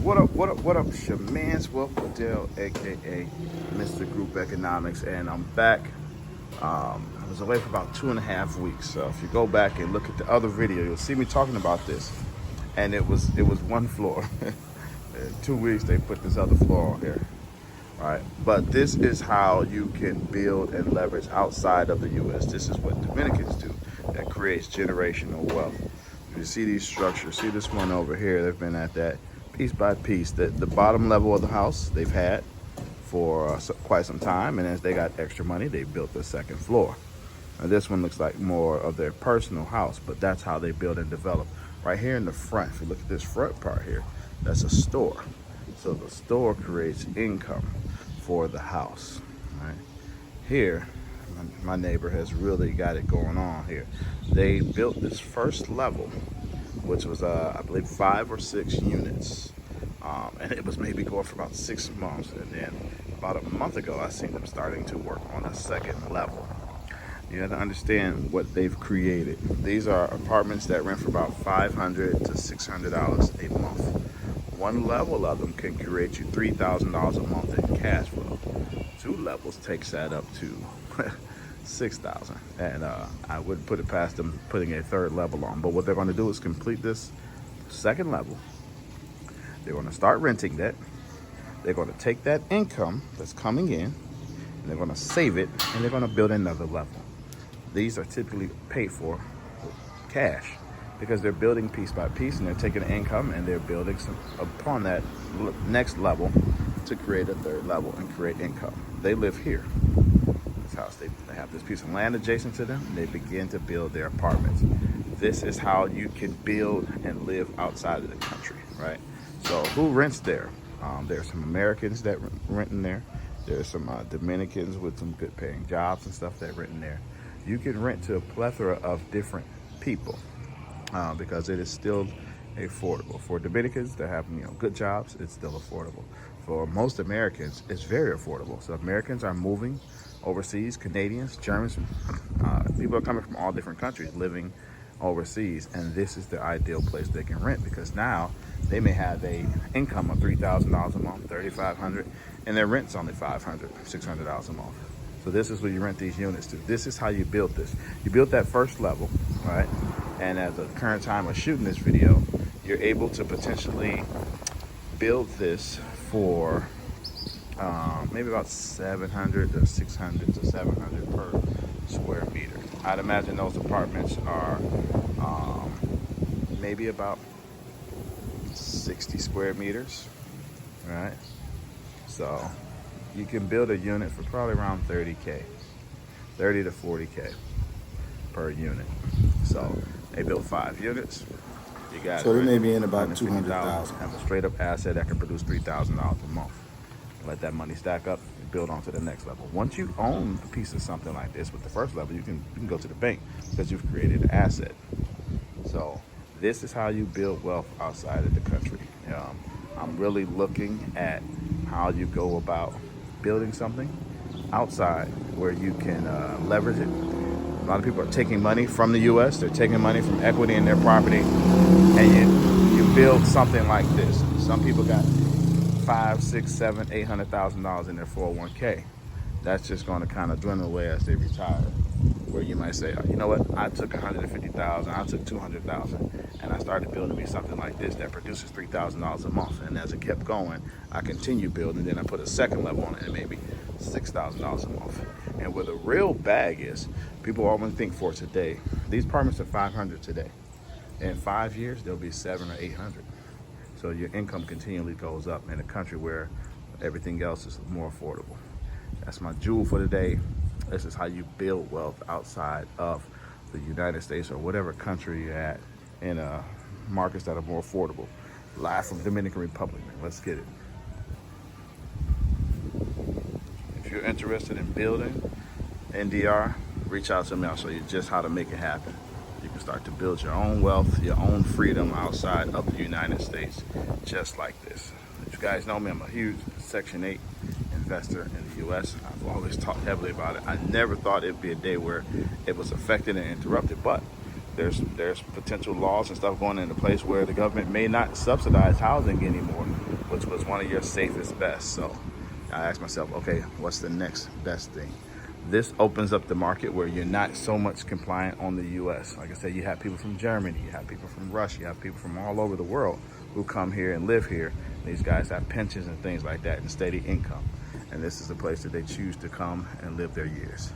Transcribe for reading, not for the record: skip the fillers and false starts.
What up, what up, what up? It's your man's Wealth Dell, aka Mr. Group Economics, and I'm back. I was away for about 2.5 weeks. So if you go back and look at the other video, you'll see me talking about this. And it was one floor. In 2 weeks they put this other floor on here. All right. But this is how you can build and leverage outside of the US. This is what Dominicans do that creates generational wealth. You see these structures, see this one over here, they've been at that piece by piece. The bottom level of the house they've had for quite some time, and as they got extra money, they built the second floor. Now this one looks like more of their personal house, but that's how they build and develop. Right here in the front, if you look at this front part here, that's a store. So the store creates income for the house. Right here, my neighbor has really got it going on here. They built this first level, which was I believe 5 or 6 units, and it was maybe going for about 6 months, and then about a month ago I seen them starting to work on a second level. You have to understand what they've created. These are apartments that rent for about $500 to $600 a month. One level of them can create you $3,000 a month in cash flow. 2 levels takes that up to $6,000, and I wouldn't put it past them putting a third level on. But what they're going to do is complete this second level. They're going to start renting that. They're going to take that income that's coming in, and they're going to save it, and they're going to build another level. These are typically paid for cash because they're building piece by piece, and they're taking the income and they're building upon that next level to create a third level and create income. They live here. House. They have this piece of land adjacent to them, and they begin to build their apartments. This is how you can build and live outside of the country, right? So who rents there? There's some Americans that rent in there. There's some Dominicans with some good paying jobs and stuff that rent in there. You can rent to a plethora of different people because it is still affordable. For Dominicans that have good jobs, it's still affordable. For most Americans, it's very affordable. So Americans are moving overseas, Canadians, Germans, people are coming from all different countries living overseas, and this is the ideal place they can rent because now they may have a income of $3,000 a month, $3,500, and their rent's only $500, $600 a month. So this is where you rent these units to. This is how you build this. You built that first level, right? And at the current time of shooting this video, you're able to potentially build this for maybe about 700 to 600 to 700 per square meter. I'd imagine those apartments are maybe about 60 square meters, right? So you can build a unit for probably around 30K, 30 to 40K per unit. So they built 5 units. You got so they may be in about 200,000. Have a straight up asset that can produce $3,000 a month. Let that money stack up and build on to the next level. Once you own a piece of something like this with the first level, you can go to the bank because you've created an asset. So this is how you build wealth outside of the country. I'm really looking at how you go about building something outside where you can leverage it. A lot of people are taking money from the US, they're taking money from equity in their property, and you build something like this. Some people got $500,000, $600,000, $700,000, $800,000 in their 401k. That's just going to kind of dwindle away as they retire. Where you might say, you know what, I took $150,000, I took $200,000, and I started building me something like this that produces $3,000 a month. And as it kept going, I continued building. Then I put a second level on it, and maybe $6,000 a month. And where the real bag is, people always think for today, these apartments are $500 today. In 5 years, they'll be $700 or $800. So your income continually goes up in a country where everything else is more affordable. That's my jewel for today. This is how you build wealth outside of the United States or whatever country you're at in markets that are more affordable. Live from Dominican Republic. Let's get it. If you're interested in building NDR, reach out to me. I'll show you just how to make it happen. You can start to build your own wealth, your own freedom outside of the United States, just like this. As you guys know me, I'm a huge Section 8 investor in the U.S. I've always talked heavily about it. I never thought it'd be a day where it was affected and interrupted, but there's potential laws and stuff going into place where the government may not subsidize housing anymore, which was one of your safest bets. So I asked myself, okay, what's the next best thing? This opens up the market where you're not so much compliant on the U.S. Like I said, you have people from Germany, you have people from Russia, you have people from all over the world who come here and live here. These guys have pensions and things like that and steady income. And this is a place that they choose to come and live their years.